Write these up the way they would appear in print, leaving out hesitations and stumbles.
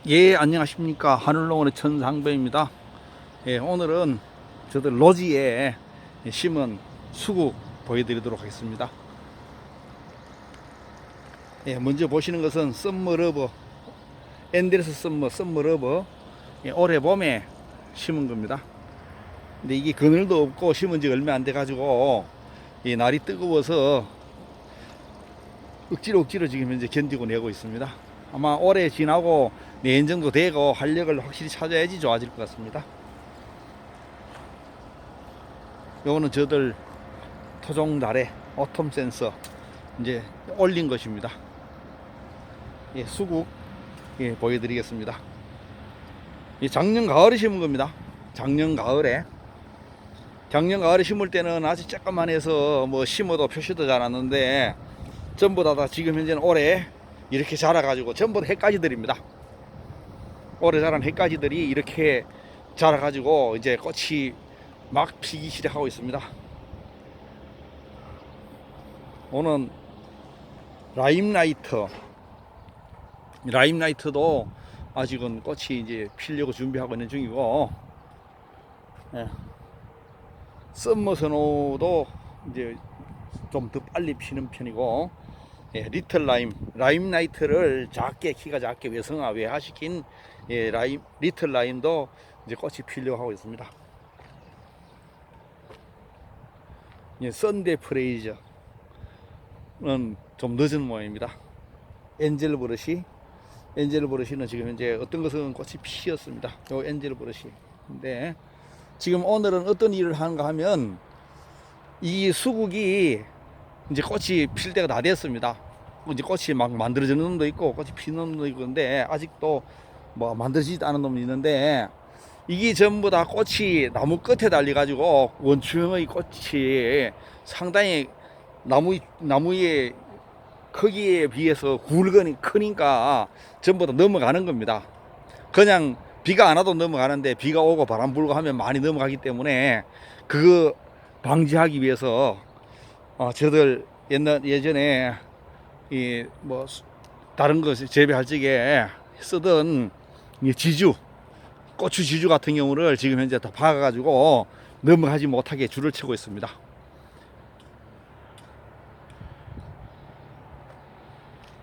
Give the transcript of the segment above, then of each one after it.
예, 안녕하십니까. 하늘농원의 천상배입니다. 예, 오늘은 저들 노지에 심은 수국 보여드리도록 하겠습니다. 예, 먼저 보시는 것은 썸머러버, 앤데르스 썸머러버, 예, 올해 봄에 심은 겁니다. 근데 이게 그늘도 없고 심은 지 얼마 안 돼 가지고 이 날이 뜨거워서 억지로 지금 현재 견디고 내고 있습니다. 아마 올해 지나고 내년 정도 되고 활력을 확실히 찾아야지 좋아질 것 같습니다. 요거는 저들 토종달에 오톰 센서 이제 올린 것입니다. 예, 수국 예, 보여드리겠습니다. 예, 작년 가을에 심은 겁니다. 작년 가을에 심을 때는 아주 조금만 해서 뭐 심어도 표시도 잘 않는데 전부 다 지금 현재는 올해 이렇게 자라가지고 전부 다 햇가지들입니다. 올해 자란 햇가지들이 이렇게 자라가지고 이제 꽃이 막 피기 시작하고 있습니다. 오늘 라임라이트도 아직은 꽃이 이제 피려고 준비하고 있는 중이고, 예. 썸머스노도 이제 좀 더 빨리 피는 편이고, 예, 리틀 라임라이트를 키가 작게 외화시킨 예, 리틀 라임도 이제 꽃이 피려고 하고 있습니다. 예, 썬데이 프레이저는 좀 늦은 모양입니다. 엔젤 브러쉬는 지금 현재 어떤 것은 꽃이 피었습니다. 요 엔젤 브러쉬인데 지금 오늘은 어떤 일을 하는가 하면 이 수국이 이제 꽃이 필 때가 다 됐습니다. 이제 꽃이 막 만들어지는 놈도 있고 꽃이 피는 놈도 있고 근데 아직도 뭐 만들어지지도 않은 놈이 있는데 이게 전부 다 꽃이 나무 끝에 달려 가지고 원추형의 꽃이 상당히 나무의 크기에 비해서 굵으니 크니까 전부 다 넘어가는 겁니다. 그냥 비가 안 와도 넘어가는데 비가 오고 바람 불고 하면 많이 넘어가기 때문에 그거 방지하기 위해서 저들 예전에 이 뭐 다른 거 재배할 적에 쓰던 이 고추 지주 같은 경우를 지금 현재 다 박아가지고 넘어가지 못하게 줄을 치고 있습니다.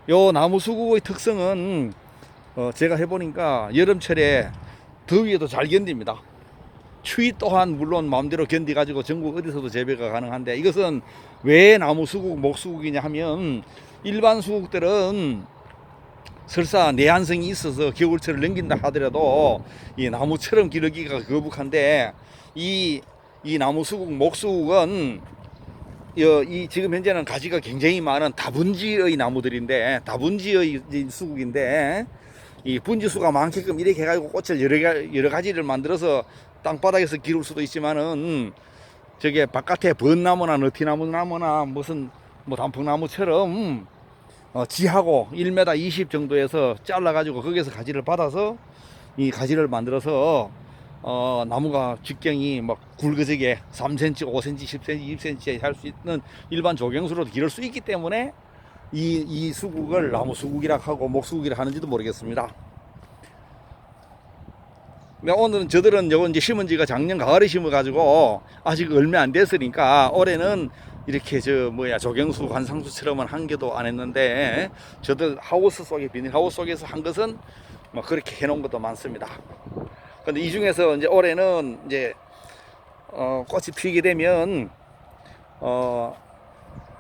요 나무 수국의 특성은 제가 해보니까 여름철에 더위에도 잘 견딥니다. 추위 또한 물론 마음대로 견디 가지고 전국 어디서도 재배가 가능한데 이것은 왜 나무 수국 목수국이냐 하면 일반 수국들은 설사 내한성이 있어서 겨울철을 넘긴다 하더라도 이 나무처럼 기르기가 거북한데 이 나무 수국 목수국은 이 지금 현재는 가지가 굉장히 많은 다분지의 나무들인데 다분지의 수국인데 이 분지수가 많게끔 이렇게 해가지고 꽃을 여러 가지를 만들어서 땅바닥에서 기를 수도 있지만은 저게 바깥에 번나무나 너티나무나 무슨 뭐 단풍나무처럼 지하고 1m 20 정도에서 잘라가지고 거기서 가지를 받아서 이 가지를 만들어서 나무가 직경이 막 굵어지게 3cm, 5cm, 10cm, 20cm 할 수 있는 일반 조경수로도 기를 수 있기 때문에 이 수국을 나무 수국이라 하고 목수국이라 하는지도 모르겠습니다. 오늘은 저들은 요거 이제 심은 지가 작년 가을에 심어 가지고 아직 얼마 안 됐으니까 올해는 이렇게 조경수 관상수처럼은 한 개도 안 했는데 저들 비닐하우스 속에서 한 것은 뭐 그렇게 해놓은 것도 많습니다. 근데 이 중에서 이제 올해는 이제 꽃이 피게 되면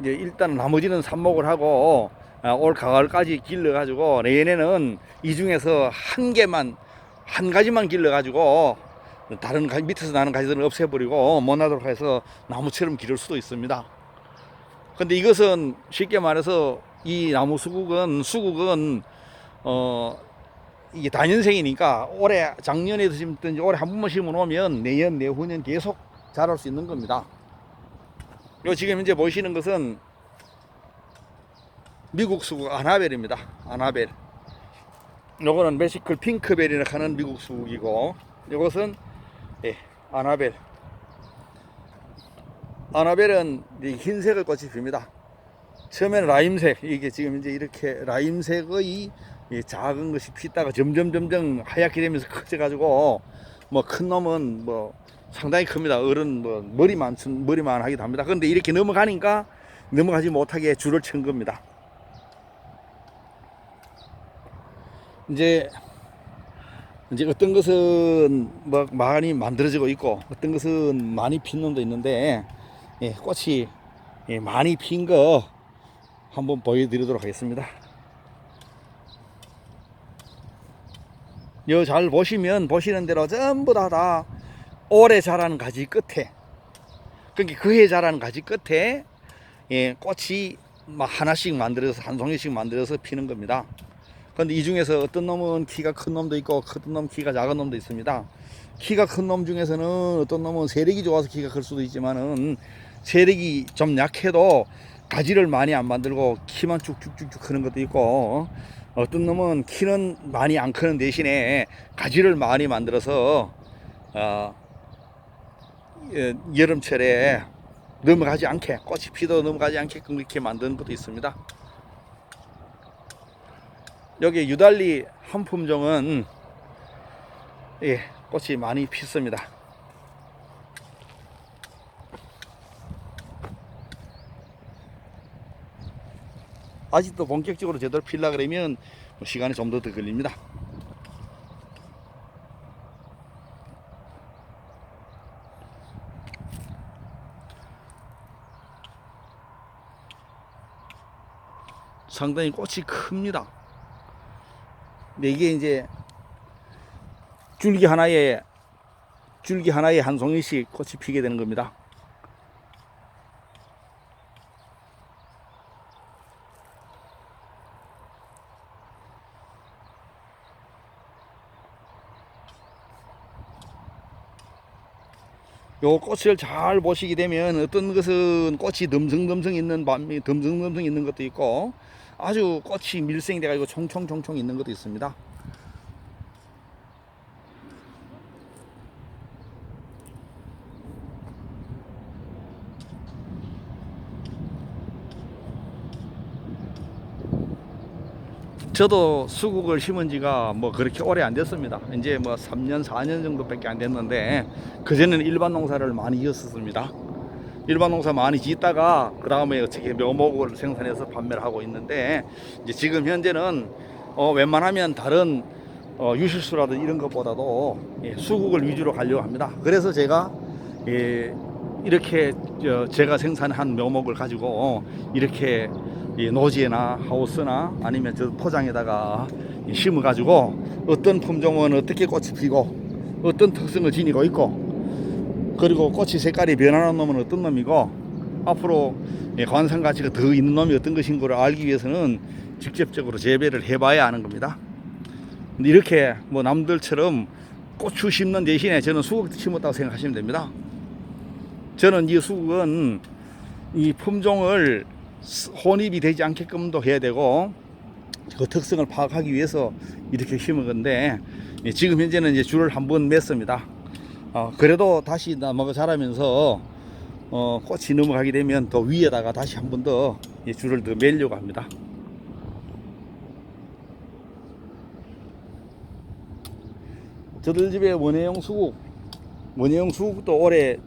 이제 일단 나머지는 삽목을 하고 올 가을까지 길러 가지고 내년에는 이 중에서 한 가지만 길러 가지고 다른 밑에서 나는 가지들은 없애버리고 못 나도록 해서 나무처럼 기를 수도 있습니다. 근데 이것은 쉽게 말해서 이 나무 수국은 이게 단연생이니까 작년에도 심든지 올해 한 번만 심어 놓으면 내년 내후년 계속 자랄 수 있는 겁니다. 요 지금 현재 보시는 것은 미국 수국 아나벨입니다. 아나벨. 요거는 메시클 핑크벨이라 하는 미국 수국이고 요것은 예, 아나벨. 아나벨은 흰색의 꽃이 핍니다. 처음에는 라임색, 이게 지금 이제 이렇게 라임색의 이 작은 것이 피다가 점점 하얗게 되면서 커져가지고 뭐 큰 놈은 뭐 상당히 큽니다. 어른 뭐 머리만 하기도 합니다. 그런데 이렇게 넘어가니까 넘어가지 못하게 줄을 친 겁니다. 이제 어떤 것은 뭐 많이 만들어지고 있고 어떤 것은 많이 핀 놈도 있는데, 예, 꽃이 많이 핀 거 한번 보여드리도록 하겠습니다. 여 잘 보시면 보시는 대로 전부 다 오래 자라는 가지 끝에, 그러니까 그해 자라는 가지 끝에, 예, 꽃이 막 하나씩 만들어서 한 송이씩 만들어서 피는 겁니다. 그런데 이 중에서 어떤 놈은 키가 큰 놈도 있고 어떤 놈 키가 작은 놈도 있습니다. 키가 큰 놈 중에서는 어떤 놈은 세력이 좋아서 키가 클 수도 있지만은 세력이 좀 약해도 가지를 많이 안 만들고 키만 쭉쭉쭉쭉 크는 것도 있고, 어떤 놈은 키는 많이 안 크는 대신에 가지를 많이 만들어서 여름철에 넘어가지 않게, 꽃이 피도 넘어가지 않게끔 이렇게 만드는 것도 있습니다. 여기 유달리 한 품종은, 예, 꽃이 많이 피습니다. 아직도 본격적으로 제대로 필라 그러면 시간이 좀 더 걸립니다. 상당히 꽃이 큽니다. 근데 이게 이제 줄기 하나에 한 송이씩 꽃이 피게 되는 겁니다. 요 꽃을 잘 보시게 되면 어떤 것은 꽃이 듬성듬성 있는 것도 있고 아주 꽃이 밀생돼 가지고 총총 있는 것도 있습니다. 저도 수국을 심은 지가 뭐 그렇게 오래 안 됐습니다. 이제 뭐 3년 4년 정도밖에 안 됐는데, 그전에는 일반 농사를 많이 지었습니다. 일반 농사 많이 짓다가 그 다음에 어떻게 묘목을 생산해서 판매를 하고 있는데, 이제 지금 현재는 웬만하면 다른 유실수라든 이런 것보다도 수국을 위주로 가려고 합니다. 그래서 제가 이렇게 제가 생산한 묘목을 가지고 이렇게 노지에나 하우스나 아니면 저 포장에다가 심어 가지고 어떤 품종은 어떻게 꽃이 피고 어떤 특성을 지니고 있고, 그리고 꽃이 색깔이 변하는 놈은 어떤 놈이고 앞으로 관상 가치가 더 있는 놈이 어떤 것인 걸 알기 위해서는 직접적으로 재배를 해봐야 하는 겁니다. 근데 이렇게 뭐 남들처럼 고추 심는 대신에 저는 수국 심었다고 생각하시면 됩니다. 저는 이 수국은 이 품종을 혼입이 되지 않게끔도 해야 되고 그 특성을 파악하기 위해서 이렇게 심은 건데, 지금 현재는 이제 줄을 한번 맸습니다. 그래도 다시 나무가 자라면서 꽃이 넘어가게 되면 더 위에다가 다시 한 번 더 줄을 더 매려고 합니다. 저들 집에 원예용 수국도 올해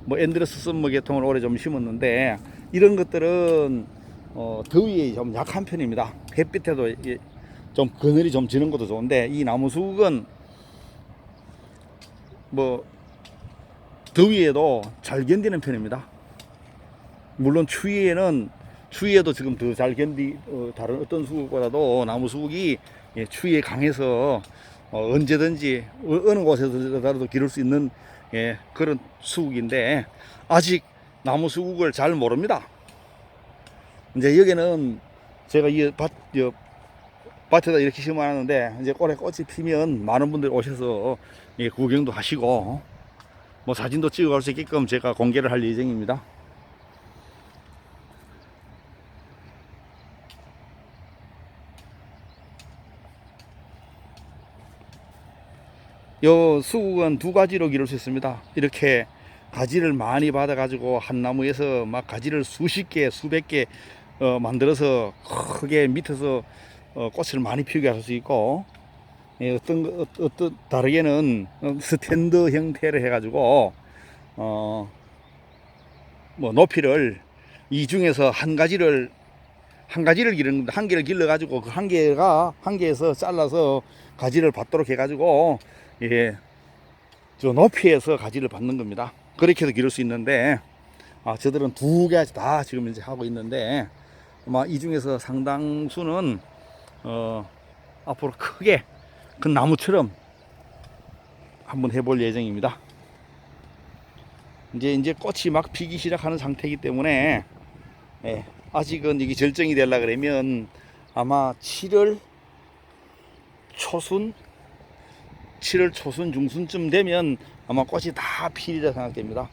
뭐 앤드레스 썸머 계통을 올해 좀 심었는데, 이런 것들은 더위에 좀 약한 편입니다. 햇빛에도 좀 그늘이 좀 지는 것도 좋은데, 이 나무 수국은 뭐 더위에도 잘 견디는 편입니다. 물론 추위에도 지금 더 잘 다른 어떤 수국보다도 나무 수국이 추위에 강해서 언제든지 어느 곳에서라도 기를 수 있는 그런 수국인데, 아직 나무 수국을 잘 모릅니다. 이제 여기는 제가 이 밭에다 이렇게 심어놨는데, 이제 올해 꽃이 피면 많은 분들이 오셔서 구경도 하시고 뭐 사진도 찍어갈 수 있게끔 제가 공개를 할 예정입니다. 요 수국은 두 가지로 기를 수 있습니다. 이렇게 가지를 많이 받아 가지고 한 나무에서 막 가지를 수십 개 수백 개 만들어서 크게 밑에서 꽃을 많이 피우게 할 수 있고, 예, 어떤 다르게는 스탠드 형태로 해가지고 뭐 높이를 이 중에서 한 가지를 기르는 겁니다. 한 개를 길러 가지고 그 한 개에서 잘라서 가지를 받도록 해 가지고, 예, 저 높이에서 가지를 받는 겁니다. 그렇게도 기를 수 있는데, 저들은 두 개 다 지금 이제 하고 있는데, 아마 이 중에서 상당수는 앞으로 크게 큰 나무처럼 한번 해볼 예정입니다. 이제 꽃이 막 피기 시작하는 상태이기 때문에, 예, 아직은 이게 절정이 되려 그러면 아마 7월 초순 중순쯤 되면 아마 꽃이 다 피리라 생각됩니다.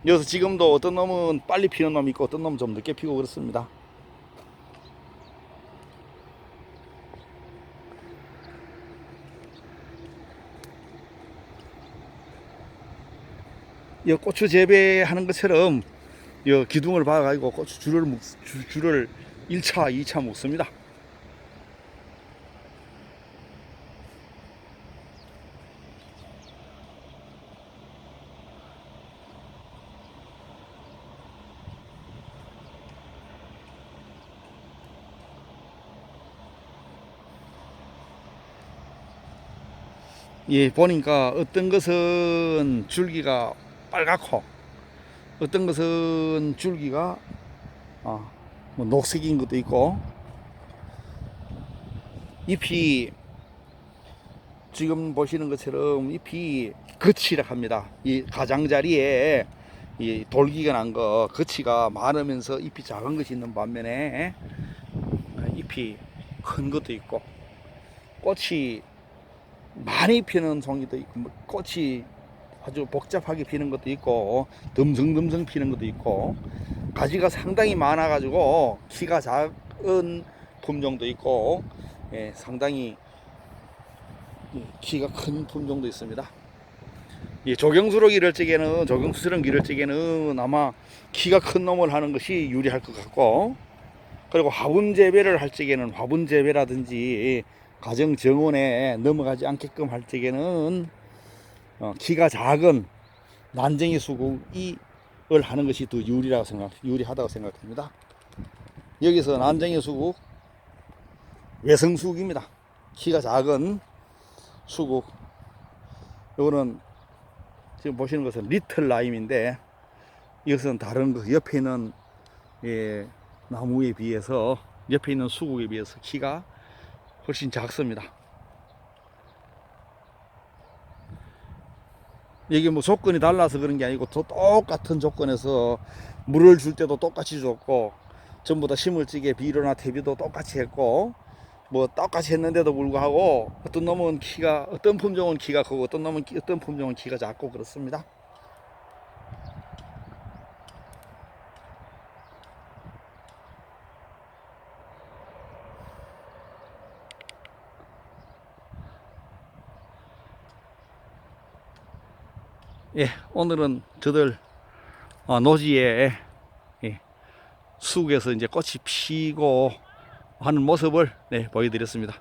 여기서 지금도 어떤 놈은 빨리 피는 놈이 있고 어떤 놈은 좀 늦게 피고 그렇습니다. 이 고추 재배하는 것처럼 이 기둥을 박아가지고 고추 줄을 1차, 2차 묶습니다. 예, 보니까 어떤 것은 줄기가 빨갛고 어떤 것은 줄기가 뭐 녹색인 것도 있고, 잎이 지금 보시는 것처럼 잎이 거치라 합니다. 이 가장자리에 이 돌기가 난 거, 거치가 많으면서 잎이 작은 것이 있는 반면에 잎이 큰 것도 있고, 꽃이 많이 피는 송이도 있고, 꽃이 아주 복잡하게 피는 것도 있고, 듬성듬성 피는 것도 있고, 가지가 상당히 많아 가지고 키가 작은 품종도 있고, 예, 상당히 키가 큰 품종도 있습니다. 예, 조경수로 기를 적에는 아마 키가 큰 놈을 하는 것이 유리할 것 같고, 그리고 화분 재배를 할 적에는 화분 재배라든지 가정 정원에 넘어가지 않게끔 할 적에는 키가 작은 난쟁이 수국을 하는 것이 더 유리하다고 생각합니다. 여기서 난쟁이 수국, 외성 수국입니다. 키가 작은 수국. 이거는 지금 보시는 것은 리틀 라임인데, 이것은 다른 거 옆에 있는, 예, 나무에 비해서, 옆에 있는 수국에 비해서 키가 훨씬 작습니다. 이게 뭐 조건이 달라서 그런 게 아니고 똑같은 조건에서 물을 줄 때도 똑같이 줬고, 전부 다 심을 적에 비료나 퇴비도 똑같이 했고, 뭐 똑같이 했는데도 불구하고 어떤 품종은 키가 크고 어떤 품종은 키가 작고 그렇습니다. 예, 오늘은 저들 노지에, 예, 수국에서 이제 꽃이 피고 하는 모습을, 네, 보여드렸습니다.